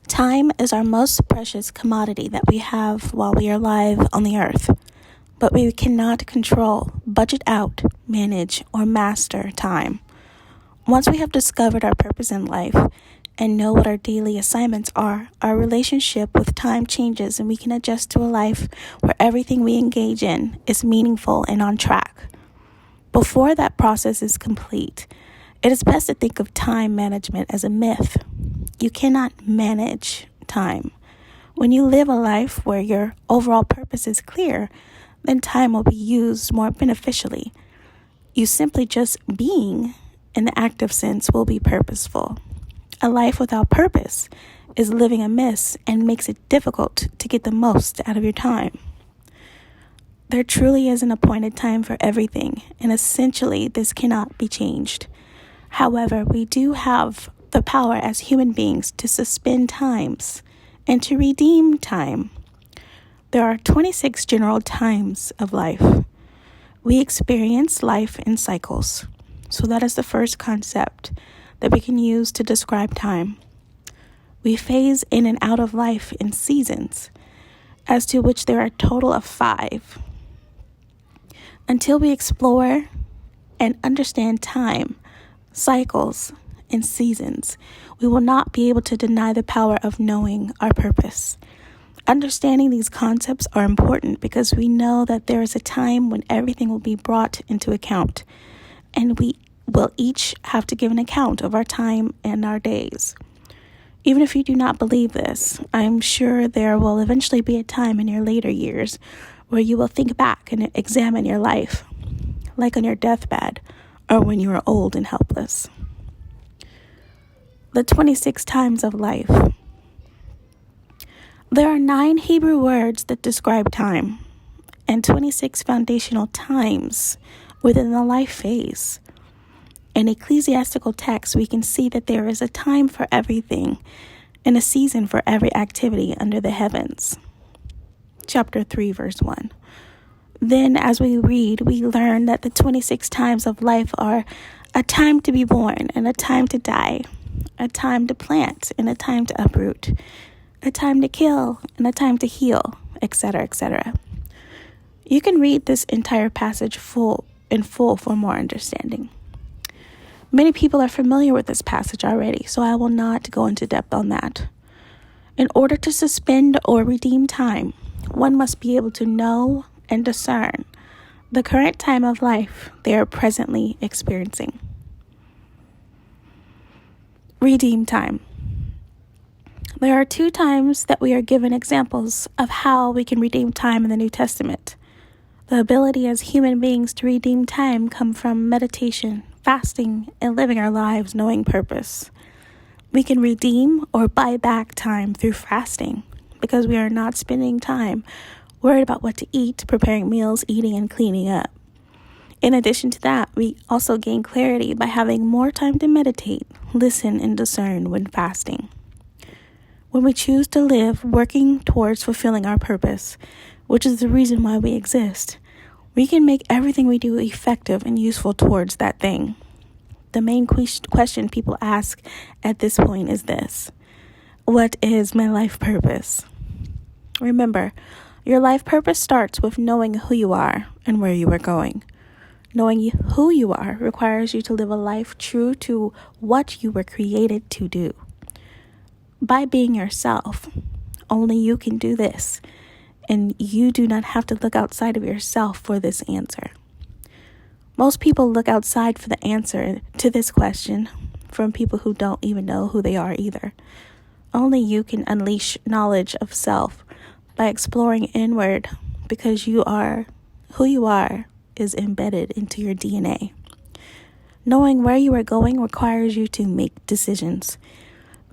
Time is our most precious commodity that we have while we are alive on the earth, but we cannot control, budget out, manage, or master time. Once we have discovered our purpose in life and know what our daily assignments are, our relationship with time changes and we can adjust to a life where everything we engage in is meaningful and on track. Before that process is complete, it is best to think of time management as a myth. You cannot manage time. When you live a life where your overall purpose is clear, then time will be used more beneficially. You simply just being in the active sense will be purposeful. A life without purpose is living amiss and makes it difficult to get the most out of your time. There truly is an appointed time for everything, and essentially this cannot be changed. However, we do have the power as human beings to suspend times and to redeem time. There are 26 general times of life. We experience life in cycles. So that is the first concept that we can use to describe time. We phase in and out of life in seasons, as to which there are a total of 5. Until we explore and understand time, cycles, and seasons, we will not be able to deny the power of knowing our purpose. Understanding these concepts are important because we know that there is a time when everything will be brought into account, and we will each have to give an account of our time and our days. Even if you do not believe this, I'm sure there will eventually be a time in your later years where you will think back and examine your life, like on your deathbed or when you are old and helpless. The 26 times of life. There are 9 Hebrew words that describe time and 26 foundational times within the life phase. In ecclesiastical texts, we can see that there is a time for everything and a season for every activity under the heavens. Chapter 3, verse 1. Then, as we read, we learn that the 26 times of life are a time to be born and a time to die, a time to plant and a time to uproot, a time to kill and a time to heal, etc., etc. You can read this entire passage in full for more understanding. Many people are familiar with this passage already, so I will not go into depth on that. In order to suspend or redeem time, one must be able to know and discern the current time of life they are presently experiencing. Redeem time. There are 2 times that we are given examples of how we can redeem time in the New Testament. The ability as human beings to redeem time come from meditation, fasting, and living our lives knowing purpose. We can redeem or buy back time through fasting because we are not spending time worried about what to eat, preparing meals, eating, and cleaning up. In addition to that, we also gain clarity by having more time to meditate, listen, and discern when fasting. When we choose to live working towards fulfilling our purpose, which is the reason why we exist, we can make everything we do effective and useful towards that thing. The main question people ask at this point is this: what is my life purpose? Remember, your life purpose starts with knowing who you are and where you are going. Knowing who you are requires you to live a life true to what you were created to do. By being yourself, only you can do this, and you do not have to look outside of yourself for this answer. Most people look outside for the answer to this question from people who don't even know who they are either. Only you can unleash knowledge of self by exploring inward, because who you are is embedded into your DNA. Knowing where you are going requires you to make decisions.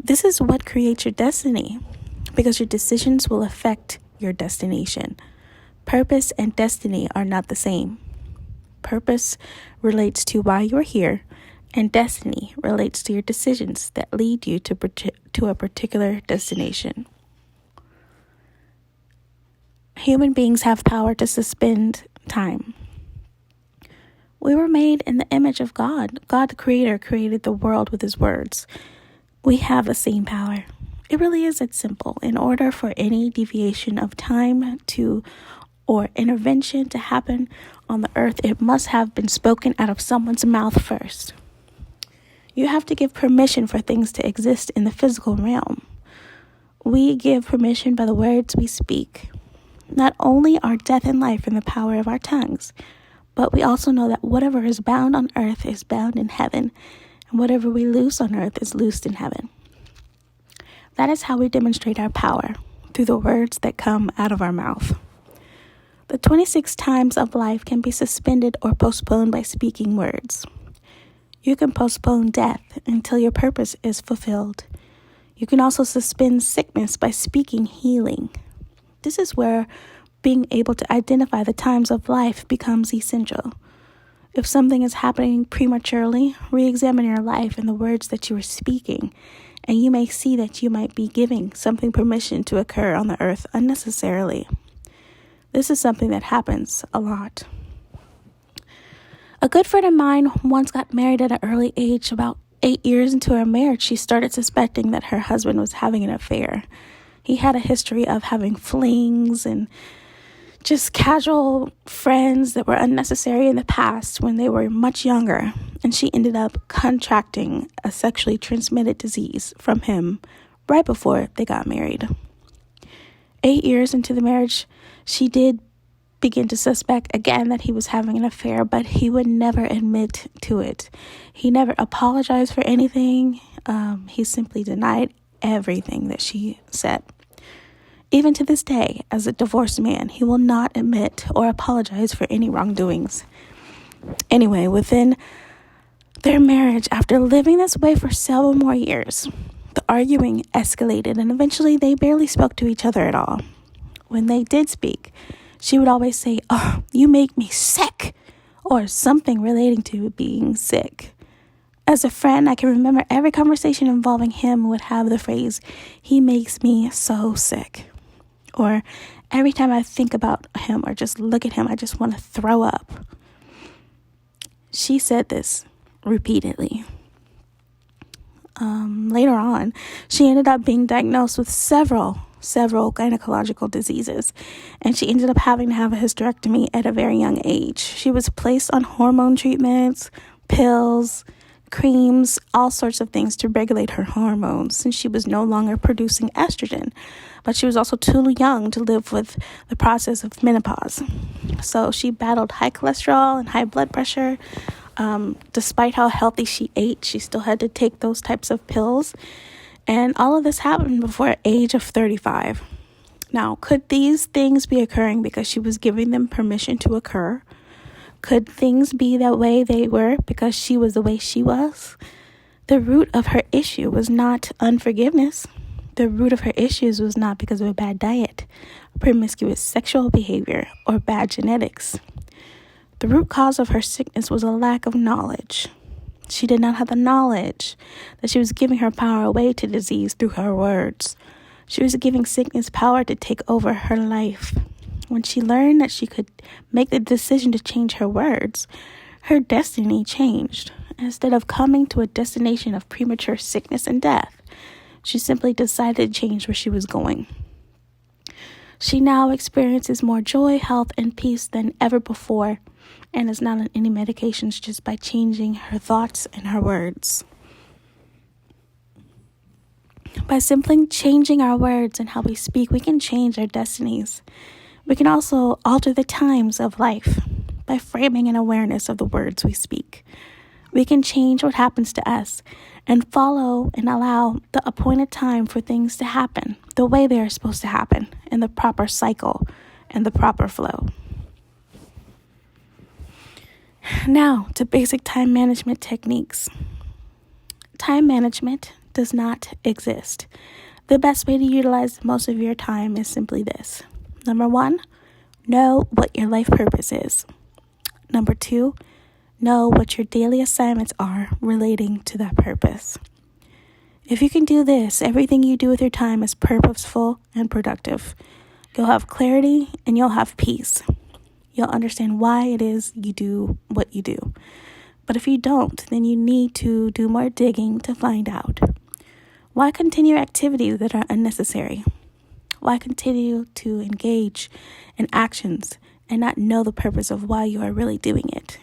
This is what creates your destiny, because your decisions will affect your destination. Purpose and destiny are not the same. Purpose relates to why you're here, and destiny relates to your decisions that lead you to a particular destination. Human beings have power to suspend time. We were made in the image of God. God the Creator created the world with His words. We have the same power. It really is that simple. In order for any deviation of time or intervention to happen on the earth, it must have been spoken out of someone's mouth first. You have to give permission for things to exist in the physical realm. We give permission by the words we speak. Not only are death and life in the power of our tongues, but we also know that whatever is bound on earth is bound in heaven, and whatever we loose on earth is loosed in heaven. That is how we demonstrate our power, through the words that come out of our mouth. The 26 times of life can be suspended or postponed by speaking words. You can postpone death until your purpose is fulfilled. You can also suspend sickness by speaking healing. This is where being able to identify the times of life becomes essential. If something is happening prematurely, re-examine your life and the words that you are speaking, and you may see that you might be giving something permission to occur on the earth unnecessarily. This is something that happens a lot. A good friend of mine once got married at an early age. About 8 years into her marriage, she started suspecting that her husband was having an affair. He had a history of having flings and just casual friends that were unnecessary in the past when they were much younger. And she ended up contracting a sexually transmitted disease from him right before they got married. 8 years into the marriage, she did begin to suspect again that he was having an affair, but he would never admit to it. He never apologized for anything. He simply denied everything that she said. Even to this day, as a divorced man, he will not admit or apologize for any wrongdoings. Anyway, within their marriage, after living this way for several more years, the arguing escalated, and eventually they barely spoke to each other at all. When they did speak, she would always say, "Oh, you make me sick," or something relating to being sick. As a friend, I can remember every conversation involving him would have the phrase, "He makes me so sick." Or every time I think about him or just look at him, I just want to throw up. She said this repeatedly. Later on, she ended up being diagnosed with several gynecological diseases, and she ended up having to have a hysterectomy at a very young age. She was placed on hormone treatments, pills, creams, all sorts of things to regulate her hormones, since she was no longer producing estrogen. But she was also too young to live with the process of menopause. So she battled high cholesterol and high blood pressure. Despite how healthy she ate, she still had to take those types of pills. And all of this happened before the age of 35. Now, could these things be occurring because she was giving them permission to occur? Could things be that way they were because she was the way she was? The root of her issue was not unforgiveness. The root of her issues was not because of a bad diet, promiscuous sexual behavior, or bad genetics. The root cause of her sickness was a lack of knowledge. She did not have the knowledge that she was giving her power away to disease through her words. She was giving sickness power to take over her life. When she learned that she could make the decision to change her words, her destiny changed. Instead of coming to a destination of premature sickness and death, she simply decided to change where she was going. She now experiences more joy, health, and peace than ever before, and is not on any medications just by changing her thoughts and her words. By simply changing our words and how we speak, we can change our destinies. We can also alter the times of life by framing an awareness of the words we speak. We can change what happens to us and follow and allow the appointed time for things to happen the way they are supposed to happen, in the proper cycle and the proper flow. Now, to basic time management techniques. Time management does not exist. The best way to utilize most of your time is simply this. Number 1, know what your life purpose is. Number 2, know what your daily assignments are relating to that purpose. If you can do this, everything you do with your time is purposeful and productive. You'll have clarity and you'll have peace. You'll understand why it is you do what you do. But if you don't, then you need to do more digging to find out. Why continue activities that are unnecessary? Why continue to engage in actions and not know the purpose of why you are really doing it?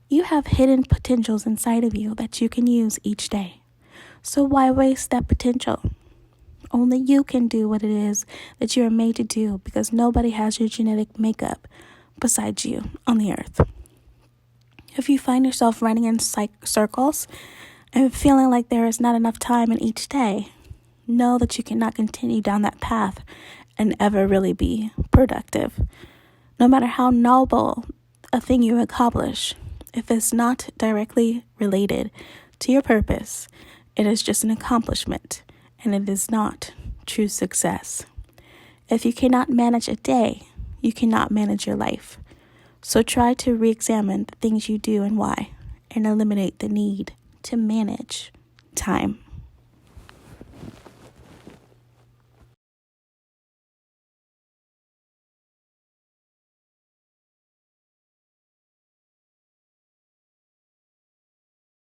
You have hidden potentials inside of you that you can use each day. So why waste that potential? Only you can do what it is that you are made to do, because nobody has your genetic makeup besides you on the earth. If you find yourself running in circles and feeling like there is not enough time in each day, know that you cannot continue down that path and ever really be productive. No matter how noble a thing you accomplish, if it's not directly related to your purpose, it is just an accomplishment, and it is not true success. If you cannot manage a day, you cannot manage your life. So try to re-examine the things you do and why, and eliminate the need to manage time.